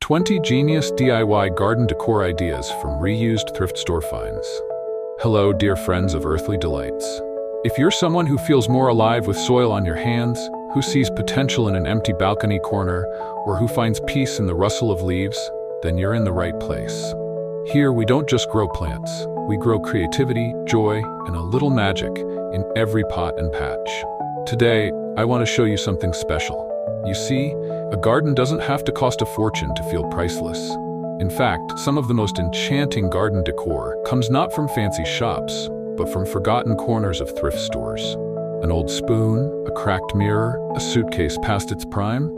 20 genius DIY garden decor ideas from reused thrift store finds. Hello, dear friends of earthly delights. If you're someone who feels more alive with soil on your hands, who sees potential in an empty balcony corner, or who finds peace in the rustle of leaves, then you're in the right place. Here, we don't just grow plants. We grow creativity, joy, and a little magic in every pot and patch. Today, I want to show you something special. You see, a garden doesn't have to cost a fortune to feel priceless. In fact, some of the most enchanting garden decor comes not from fancy shops, but from forgotten corners of thrift stores. An old spoon, a cracked mirror, a suitcase past its prime.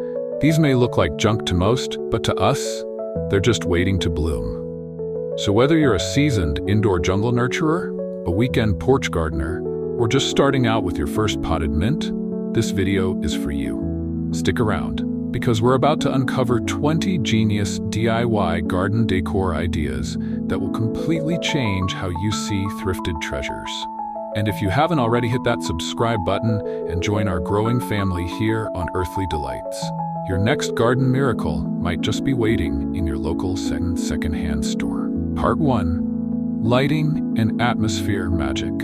These may look like junk to most, but to us, they're just waiting to bloom. So whether you're a seasoned indoor jungle nurturer, a weekend porch gardener, or just starting out with your first potted mint, this video is for you. Stick around, because we're about to uncover 20 genius DIY garden decor ideas that will completely change how you see thrifted treasures. And if you haven't already, hit that subscribe button and join our growing family here on Earthly Delights. Your next garden miracle might just be waiting in your local second-hand store. Part 1. Lighting and Atmosphere Magic.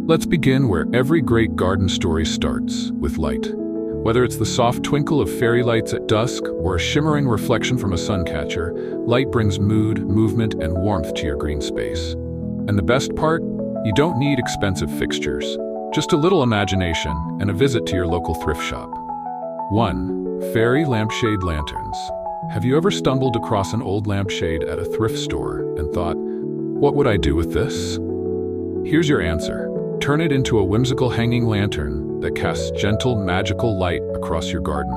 Let's begin where every great garden story starts, with light. Whether it's the soft twinkle of fairy lights at dusk or a shimmering reflection from a suncatcher, light brings mood, movement, and warmth to your green space. And the best part? You don't need expensive fixtures, just a little imagination and a visit to your local thrift shop. 1. Fairy lampshade lanterns. Have you ever stumbled across an old lampshade at a thrift store and thought, what would I do with this? Here's your answer. Turn it into a whimsical hanging lantern that casts gentle, magical light across your garden.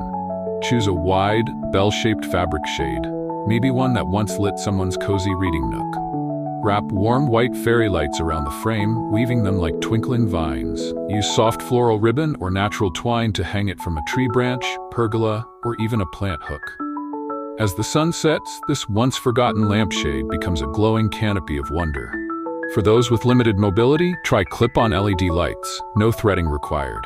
Choose a wide, bell-shaped fabric shade, maybe one that once lit someone's cozy reading nook. Wrap warm white fairy lights around the frame, weaving them like twinkling vines. Use soft floral ribbon or natural twine to hang it from a tree branch, pergola, or even a plant hook. As the sun sets, this once-forgotten lampshade becomes a glowing canopy of wonder. For those with limited mobility, try clip-on LED lights, no threading required.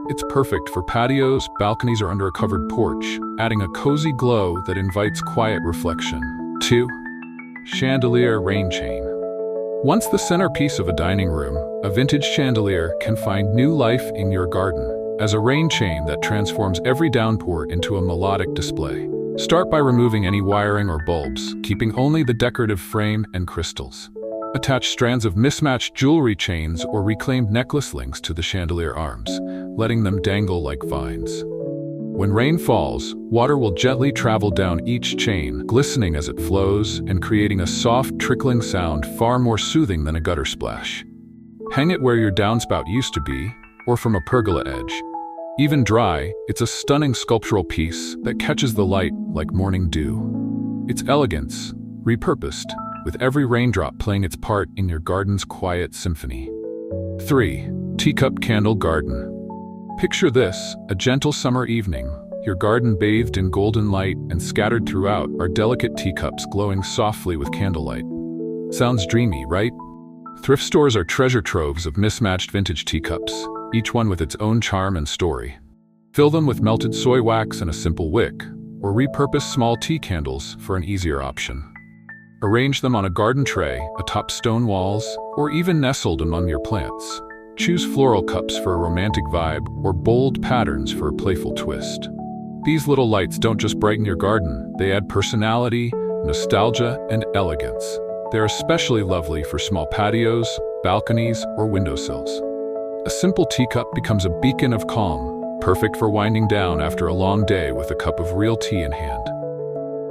It's perfect for patios, balconies, or under a covered porch, adding a cozy glow that invites quiet reflection. 2. Chandelier rain chain. Once the centerpiece of a dining room, a vintage chandelier can find new life in your garden as a rain chain that transforms every downpour into a melodic display. Start by removing any wiring or bulbs, keeping only the decorative frame and crystals. Attach strands of mismatched jewelry chains or reclaimed necklace links to the chandelier arms, letting them dangle like vines. When rain falls, water will gently travel down each chain, glistening as it flows and creating a soft, trickling sound far more soothing than a gutter splash. Hang it where your downspout used to be, or from a pergola edge. Even dry, it's a stunning sculptural piece that catches the light like morning dew. Its elegance, repurposed, with every raindrop playing its part in your garden's quiet symphony. 3. Teacup candle garden. Picture this, a gentle summer evening, your garden bathed in golden light, and scattered throughout are delicate teacups glowing softly with candlelight. Sounds dreamy, right? Thrift stores are treasure troves of mismatched vintage teacups, each one with its own charm and story. Fill them with melted soy wax and a simple wick, or repurpose small tea candles for an easier option. Arrange them on a garden tray, atop stone walls, or even nestled among your plants. Choose floral cups for a romantic vibe, or bold patterns for a playful twist. These little lights don't just brighten your garden, they add personality, nostalgia, and elegance. They're especially lovely for small patios, balconies, or windowsills. A simple teacup becomes a beacon of calm, perfect for winding down after a long day with a cup of real tea in hand.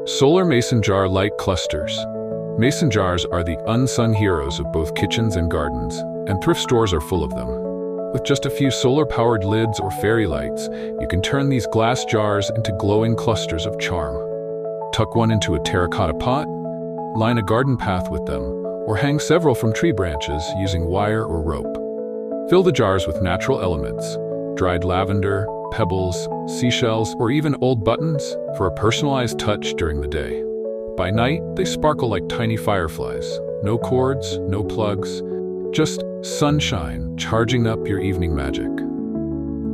Solar mason jar light clusters. Mason jars are the unsung heroes of both kitchens and gardens, and thrift stores are full of them. With just a few solar-powered lids or fairy lights, you can turn these glass jars into glowing clusters of charm. Tuck one into a terracotta pot, line a garden path with them, or hang several from tree branches using wire or rope. Fill the jars with natural elements, dried lavender, pebbles, seashells, or even old buttons for a personalized touch during the day. By night, they sparkle like tiny fireflies. No cords, no plugs, just sunshine charging up your evening magic.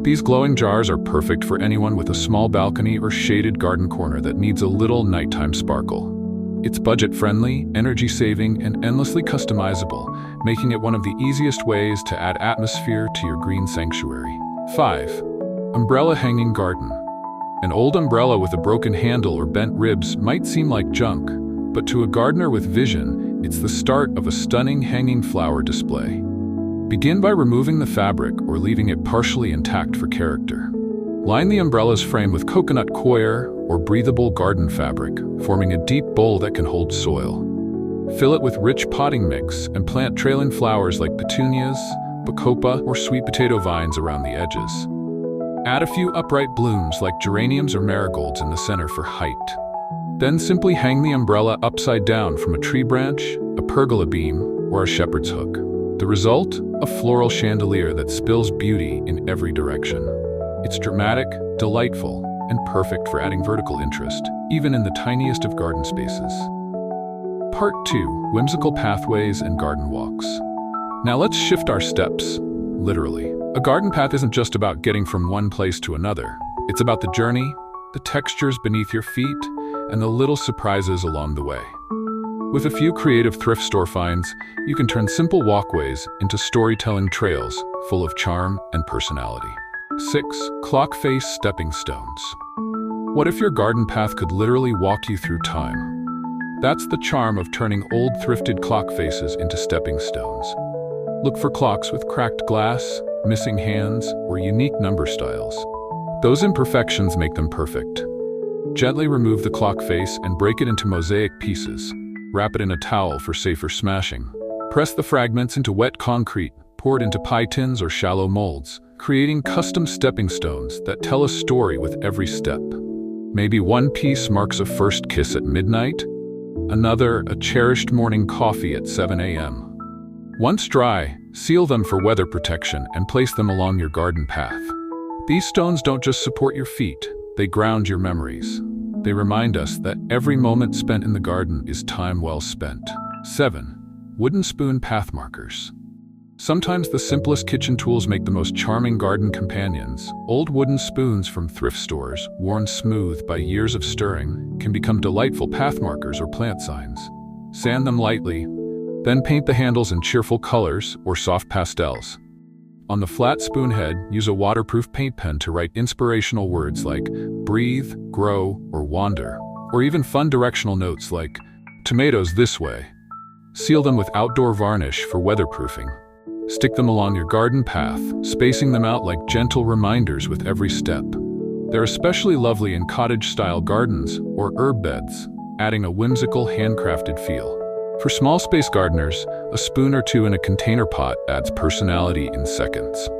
These glowing jars are perfect for anyone with a small balcony or shaded garden corner that needs a little nighttime sparkle. It's budget-friendly, energy-saving, and endlessly customizable, making it one of the easiest ways to add atmosphere to your green sanctuary. 5. Umbrella hanging garden. An old umbrella with a broken handle or bent ribs might seem like junk, but to a gardener with vision, it's the start of a stunning hanging flower display. Begin by removing the fabric or leaving it partially intact for character. Line the umbrella's frame with coconut coir or breathable garden fabric, forming a deep bowl that can hold soil. Fill it with rich potting mix and plant trailing flowers like petunias, bacopa, or sweet potato vines around the edges. Add a few upright blooms like geraniums or marigolds in the center for height. Then simply hang the umbrella upside down from a tree branch, a pergola beam, or a shepherd's hook. The result? A floral chandelier that spills beauty in every direction. It's dramatic, delightful, and perfect for adding vertical interest, even in the tiniest of garden spaces. Part 2. Whimsical pathways and garden walks. Now let's shift our steps, literally. A garden path isn't just about getting from one place to another. It's about the journey, the textures beneath your feet, and the little surprises along the way. With a few creative thrift store finds, you can turn simple walkways into storytelling trails full of charm and personality. 6. Clock face stepping stones. What if your garden path could literally walk you through time? That's the charm of turning old thrifted clock faces into stepping stones. Look for clocks with cracked glass, missing hands, or unique number styles. Those imperfections make them perfect. Gently remove the clock face and break it into mosaic pieces. Wrap it in a towel for safer smashing. Press the fragments into wet concrete, pour it into pie tins or shallow molds, creating custom stepping stones that tell a story with every step. Maybe one piece marks a first kiss at midnight, another a cherished morning coffee at 7 a.m. Once dry, seal them for weather protection and place them along your garden path. These stones don't just support your feet, they ground your memories. They remind us that every moment spent in the garden is time well spent. 7. Wooden spoon path markers. Sometimes the simplest kitchen tools make the most charming garden companions. Old wooden spoons from thrift stores, worn smooth by years of stirring, can become delightful path markers or plant signs. Sand them lightly, then paint the handles in cheerful colors or soft pastels. On the flat spoon head, use a waterproof paint pen to write inspirational words like breathe, grow, or wander, or even fun directional notes like tomatoes this way. Seal them with outdoor varnish for weatherproofing. Stick them along your garden path, spacing them out like gentle reminders with every step. They're especially lovely in cottage-style gardens or herb beds, adding a whimsical handcrafted feel. For small space gardeners, a spoon or two in a container pot adds personality in seconds.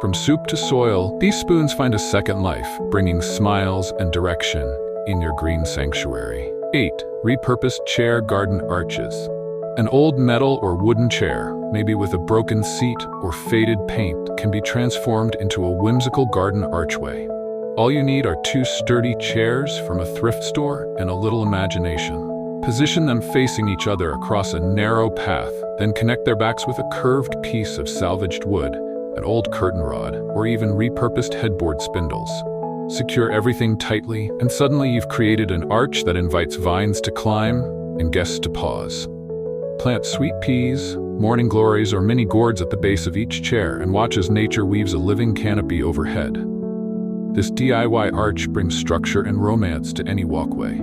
From soup to soil, these spoons find a second life, bringing smiles and direction in your green sanctuary. 8. Repurposed chair garden arches. An old metal or wooden chair, maybe with a broken seat or faded paint, can be transformed into a whimsical garden archway. All you need are 2 sturdy chairs from a thrift store and a little imagination. Position them facing each other across a narrow path, then connect their backs with a curved piece of salvaged wood, an old curtain rod, or even repurposed headboard spindles. Secure everything tightly, and suddenly you've created an arch that invites vines to climb and guests to pause. Plant sweet peas, morning glories, or mini gourds at the base of each chair and watch as nature weaves a living canopy overhead. This DIY arch brings structure and romance to any walkway,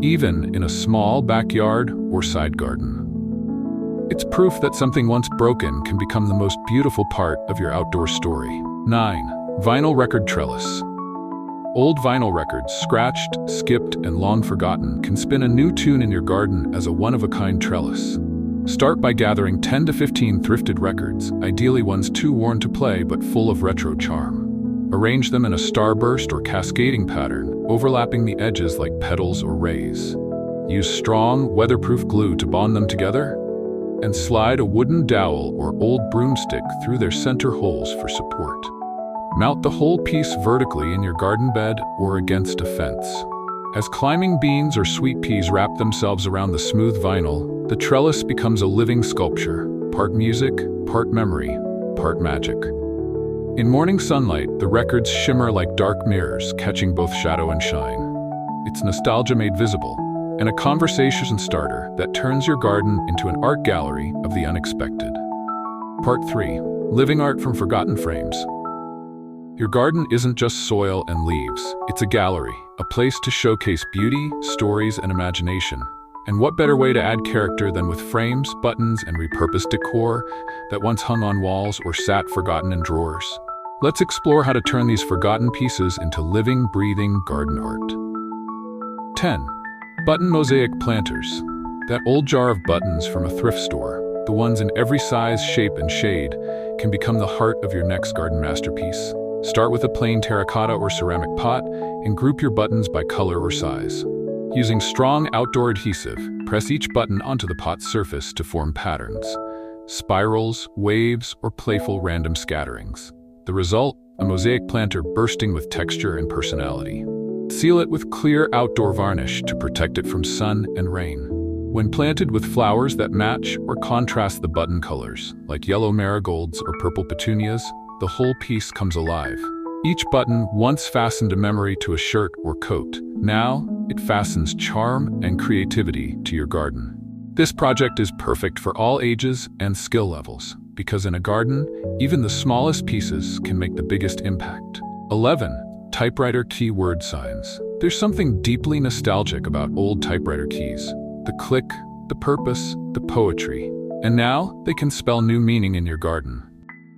even in a small backyard or side garden. It's proof that something once broken can become the most beautiful part of your outdoor story. 9. Vinyl record trellis. Old vinyl records, scratched, skipped, and long forgotten, can spin a new tune in your garden as a one-of-a-kind trellis. Start by gathering 10 to 15 thrifted records, ideally ones too worn to play but full of retro charm. Arrange them in a starburst or cascading pattern, overlapping the edges like petals or rays. Use strong, weatherproof glue to bond them together, and slide a wooden dowel or old broomstick through their center holes for support. Mount the whole piece vertically in your garden bed or against a fence. As climbing beans or sweet peas wrap themselves around the smooth vinyl, the trellis becomes a living sculpture, part music, part memory, part magic. In morning sunlight, the records shimmer like dark mirrors, catching both shadow and shine. It's nostalgia made visible, and a conversation starter that turns your garden into an art gallery of the unexpected. Part 3. Living art from forgotten frames. Your garden isn't just soil and leaves, it's a gallery, a place to showcase beauty, stories, and imagination. And what better way to add character than with frames, buttons, and repurposed decor that once hung on walls or sat forgotten in drawers? Let's explore how to turn these forgotten pieces into living, breathing garden art. 10. Button mosaic planters. That old jar of buttons from a thrift store, the ones in every size, shape, and shade, can become the heart of your next garden masterpiece. Start with a plain terracotta or ceramic pot and group your buttons by color or size. Using strong outdoor adhesive, press each button onto the pot's surface to form patterns, spirals, waves, or playful random scatterings. The result? A mosaic planter bursting with texture and personality. Seal it with clear outdoor varnish to protect it from sun and rain. When planted with flowers that match or contrast the button colors, like yellow marigolds or purple petunias, the whole piece comes alive. Each button once fastened a memory to a shirt or coat. Now, it fastens charm and creativity to your garden. This project is perfect for all ages and skill levels, because in a garden, even the smallest pieces can make the biggest impact. 11. Typewriter keyword signs. There's something deeply nostalgic about old typewriter keys. The click, the purpose, the poetry. And now, they can spell new meaning in your garden.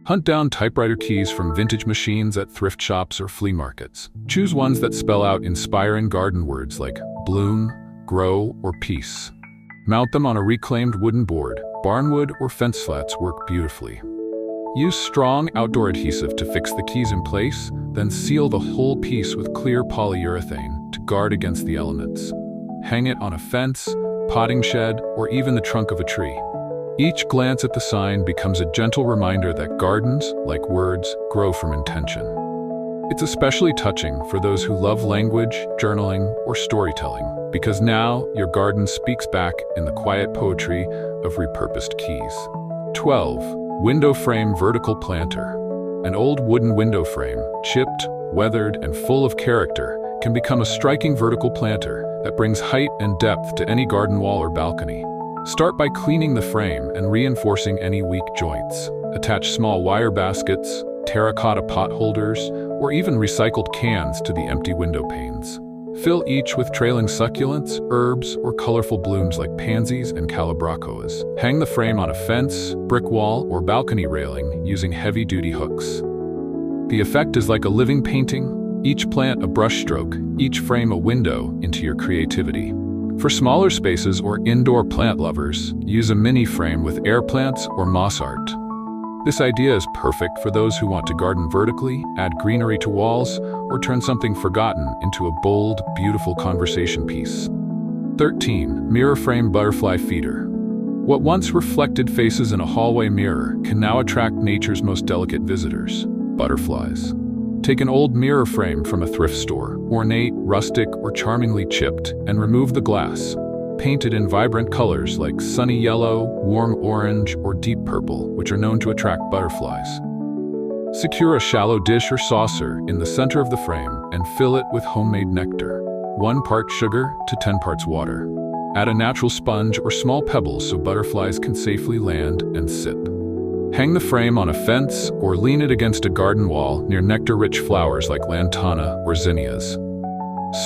Hunt down typewriter keys from vintage machines at thrift shops or flea markets. Choose ones that spell out inspiring garden words like bloom, grow, or peace. Mount them on a reclaimed wooden board. Barnwood or fence slats work beautifully. Use strong outdoor adhesive to fix the keys in place, then seal the whole piece with clear polyurethane to guard against the elements. Hang it on a fence, potting shed, or even the trunk of a tree. Each glance at the sign becomes a gentle reminder that gardens, like words, grow from intention. It's especially touching for those who love language, journaling, or storytelling, because now your garden speaks back in the quiet poetry of repurposed keys. 12. Window frame vertical planter. An old wooden window frame, chipped, weathered, and full of character, can become a striking vertical planter that brings height and depth to any garden wall or balcony. Start by cleaning the frame and reinforcing any weak joints. Attach small wire baskets, terracotta pot holders, or even recycled cans to the empty window panes. Fill each with trailing succulents, herbs, or colorful blooms like pansies and calabrachoas. Hang the frame on a fence, brick wall, or balcony railing using heavy-duty hooks. The effect is like a living painting, each plant a brushstroke, each frame a window into your creativity. For smaller spaces or indoor plant lovers, use a mini frame with air plants or moss art. This idea is perfect for those who want to garden vertically, add greenery to walls, or turn something forgotten into a bold, beautiful conversation piece. 13. Mirror frame butterfly feeder. What once reflected faces in a hallway mirror can now attract nature's most delicate visitors, butterflies. Take an old mirror frame from a thrift store, ornate, rustic, or charmingly chipped, and remove the glass. Paint it in vibrant colors like sunny yellow, warm orange, or deep purple, which are known to attract butterflies. Secure a shallow dish or saucer in the center of the frame and fill it with homemade nectar, 1 part sugar to 10 parts water. Add a natural sponge or small pebbles so butterflies can safely land and sip. Hang the frame on a fence or lean it against a garden wall near nectar-rich flowers like lantana or zinnias.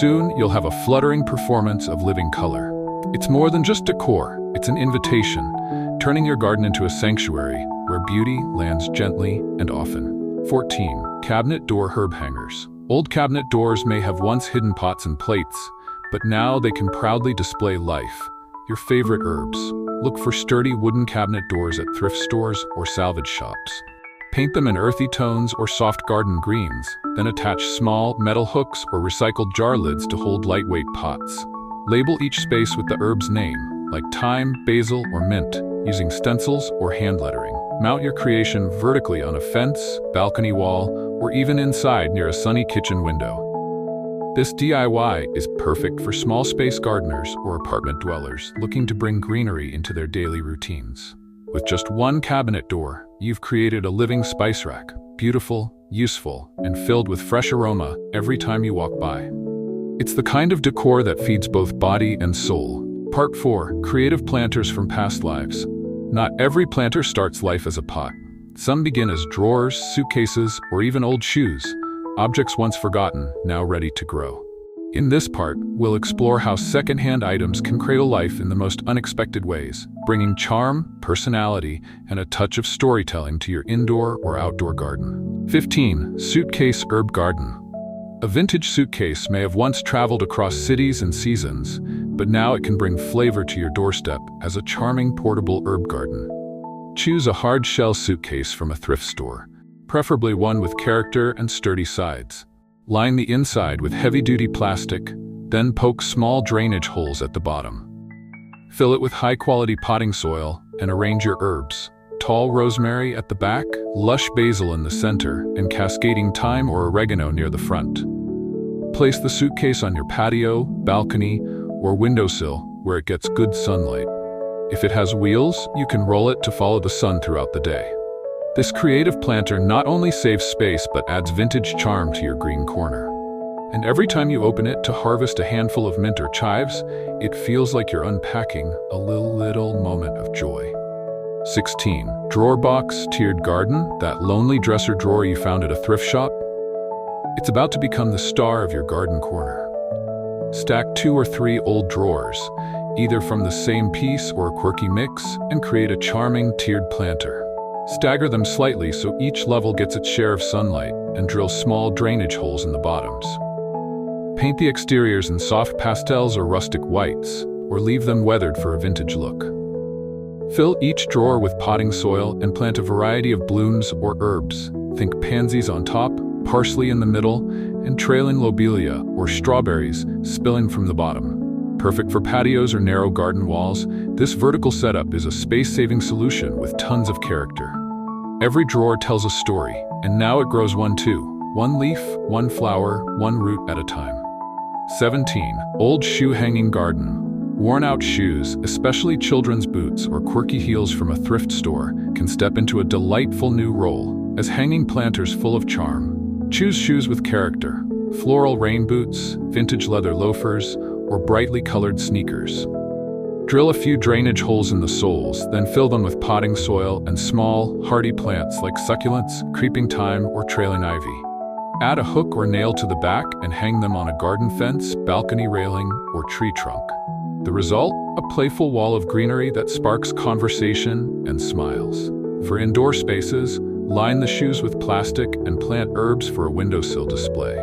Soon, you'll have a fluttering performance of living color. It's more than just decor, it's an invitation, turning your garden into a sanctuary where beauty lands gently and often. 14. Cabinet door herb hangers. Old cabinet doors may have once hidden pots and plates, but now they can proudly display life, your favorite herbs. Look for sturdy wooden cabinet doors at thrift stores or salvage shops. Paint them in earthy tones or soft garden greens, then attach small metal hooks or recycled jar lids to hold lightweight pots. Label each space with the herb's name, like thyme, basil, or mint, using stencils or hand lettering. Mount your creation vertically on a fence, balcony wall, or even inside near a sunny kitchen window. This DIY is perfect for small space gardeners or apartment dwellers looking to bring greenery into their daily routines. With just one cabinet door, you've created a living spice rack, beautiful, useful, and filled with fresh aroma every time you walk by. It's the kind of decor that feeds both body and soul. Part 4. Creative planters from past lives. Not every planter starts life as a pot. Some begin as drawers, suitcases, or even old shoes, objects once forgotten, now ready to grow. In this part, we'll explore how second-hand items can cradle life in the most unexpected ways, bringing charm, personality, and a touch of storytelling to your indoor or outdoor garden. 15. Suitcase herb garden. A vintage suitcase may have once traveled across cities and seasons, but now it can bring flavor to your doorstep as a charming portable herb garden. Choose a hard-shell suitcase from a thrift store, preferably one with character and sturdy sides. Line the inside with heavy-duty plastic, then poke small drainage holes at the bottom. Fill it with high-quality potting soil and arrange your herbs. Tall rosemary at the back, lush basil in the center, and cascading thyme or oregano near the front. Place the suitcase on your patio, balcony, or windowsill where it gets good sunlight. If it has wheels, you can roll it to follow the sun throughout the day. This creative planter not only saves space but adds vintage charm to your green corner. And every time you open it to harvest a handful of mint or chives, it feels like you're unpacking a little moment of joy. 16. Drawer box tiered garden, that lonely dresser drawer you found at a thrift shop? It's about to become the star of your garden corner. Stack 2 or 3 old drawers, either from the same piece or a quirky mix, and create a charming tiered planter. Stagger them slightly so each level gets its share of sunlight, and drill small drainage holes in the bottoms. Paint the exteriors in soft pastels or rustic whites, or leave them weathered for a vintage look. Fill each drawer with potting soil and plant a variety of blooms or herbs. Think pansies on top, parsley in the middle, and trailing lobelia or strawberries spilling from the bottom. Perfect for patios or narrow garden walls, this vertical setup is a space-saving solution with tons of character. Every drawer tells a story, and now it grows one too. One leaf, one flower, one root at a time. 17. Old shoe hanging garden. Worn-out shoes, especially children's boots or quirky heels from a thrift store, can step into a delightful new role as hanging planters full of charm. Choose shoes with character: floral rain boots, vintage leather loafers, or brightly colored sneakers. Drill a few drainage holes in the soles, then fill them with potting soil and small, hardy plants like succulents, creeping thyme, or trailing ivy. Add a hook or nail to the back and hang them on a garden fence, balcony railing, or tree trunk. The result? A playful wall of greenery that sparks conversation and smiles. For indoor spaces, line the shoes with plastic and plant herbs for a windowsill display.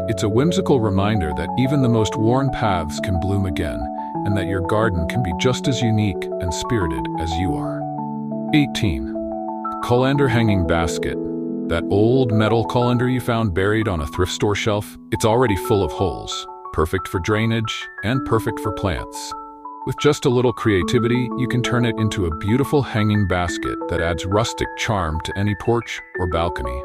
It's a whimsical reminder that even the most worn paths can bloom again, and that your garden can be just as unique and spirited as you are. 18. Colander hanging basket. That old metal colander you found buried on a thrift store shelf, it's already full of holes. Perfect for drainage and perfect for plants. With just a little creativity, you can turn it into a beautiful hanging basket that adds rustic charm to any porch or balcony.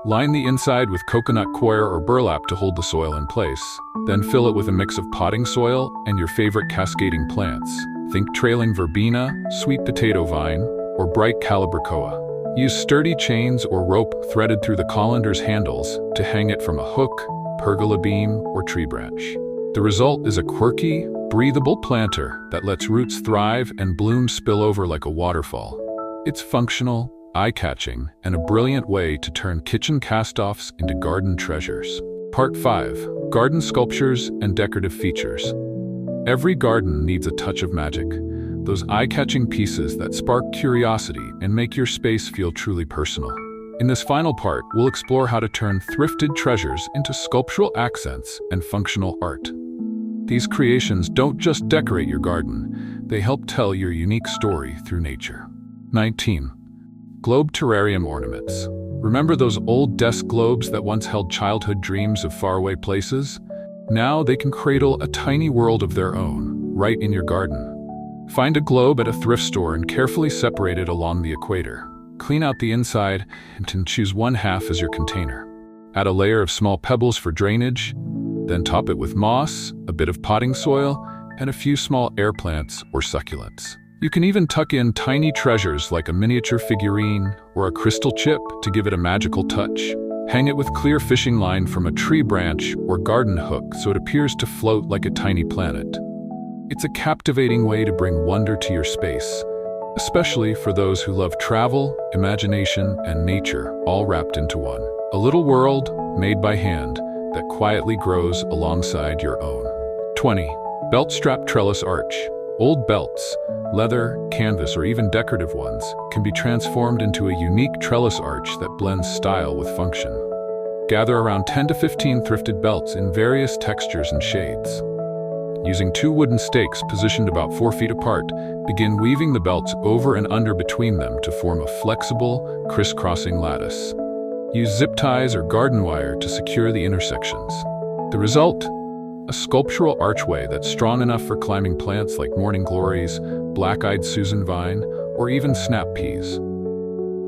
Line the inside with coconut coir or burlap to hold the soil in place. Then fill it with a mix of potting soil and your favorite cascading plants. Think trailing verbena, sweet potato vine, or bright calibrachoa. Use sturdy chains or rope threaded through the colander's handles to hang it from a hook, pergola beam, or tree branch. The result is a quirky, breathable planter that lets roots thrive and blooms spill over like a waterfall. It's functional, eye-catching, and a brilliant way to turn kitchen cast-offs into garden treasures. Part 5. Garden sculptures and decorative features. Every garden needs a touch of magic. Those eye-catching pieces that spark curiosity and make your space feel truly personal. In this final part, we'll explore how to turn thrifted treasures into sculptural accents and functional art. These creations don't just decorate your garden, they help tell your unique story through nature. 19. Globe terrarium ornaments. Remember those old desk globes that once held childhood dreams of faraway places? Now they can cradle a tiny world of their own, right in your garden. Find a globe at a thrift store and carefully separate it along the equator. Clean out the inside and choose one half as your container. Add a layer of small pebbles for drainage, then top it with moss, a bit of potting soil, and a few small air plants or succulents. You can even tuck in tiny treasures like a miniature figurine or a crystal chip to give it a magical touch. Hang it with clear fishing line from a tree branch or garden hook so it appears to float like a tiny planet. It's a captivating way to bring wonder to your space, especially for those who love travel, imagination, and nature, all wrapped into one. A little world made by hand that quietly grows alongside your own. 20. Belt strap trellis arch. Old belts, leather, canvas, or even decorative ones, can be transformed into a unique trellis arch that blends style with function. Gather around 10 to 15 thrifted belts in various textures and shades. Using 2 wooden stakes positioned about 4 feet apart, begin weaving the belts over and under between them to form a flexible, crisscrossing lattice. Use zip ties or garden wire to secure the intersections. The result? A sculptural archway that's strong enough for climbing plants like morning glories, black-eyed Susan vine, or even snap peas.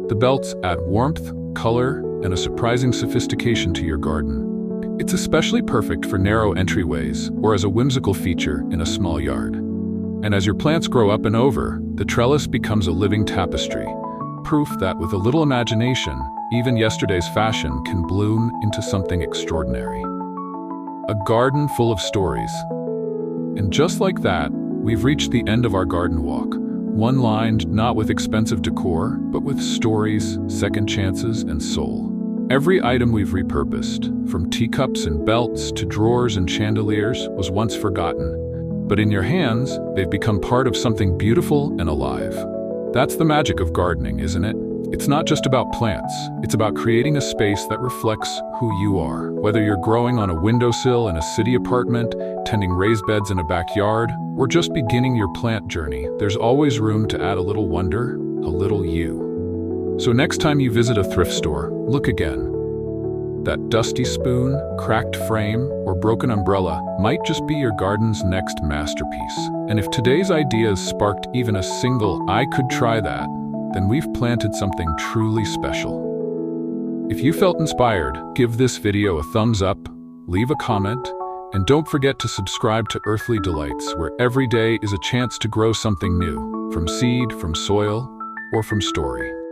The belts add warmth, color, and a surprising sophistication to your garden. It's especially perfect for narrow entryways or as a whimsical feature in a small yard. And as your plants grow up and over, the trellis becomes a living tapestry, proof that with a little imagination, even yesterday's fashion can bloom into something extraordinary. A garden full of stories. And just like that, we've reached the end of our garden walk, one lined not with expensive decor, but with stories, second chances, and soul. Every item we've repurposed, from teacups and belts to drawers and chandeliers, was once forgotten. But in your hands, they've become part of something beautiful and alive. That's the magic of gardening, isn't it? It's not just about plants, it's about creating a space that reflects who you are. Whether you're growing on a windowsill in a city apartment, tending raised beds in a backyard, or just beginning your plant journey, there's always room to add a little wonder, a little you. So next time you visit a thrift store, look again. That dusty spoon, cracked frame, or broken umbrella might just be your garden's next masterpiece. And if today's ideas sparked even a single "I could try that," then we've planted something truly special. If you felt inspired, give this video a thumbs up, leave a comment, and don't forget to subscribe to Earthly Delights, where every day is a chance to grow something new, from seed, from soil, or from story.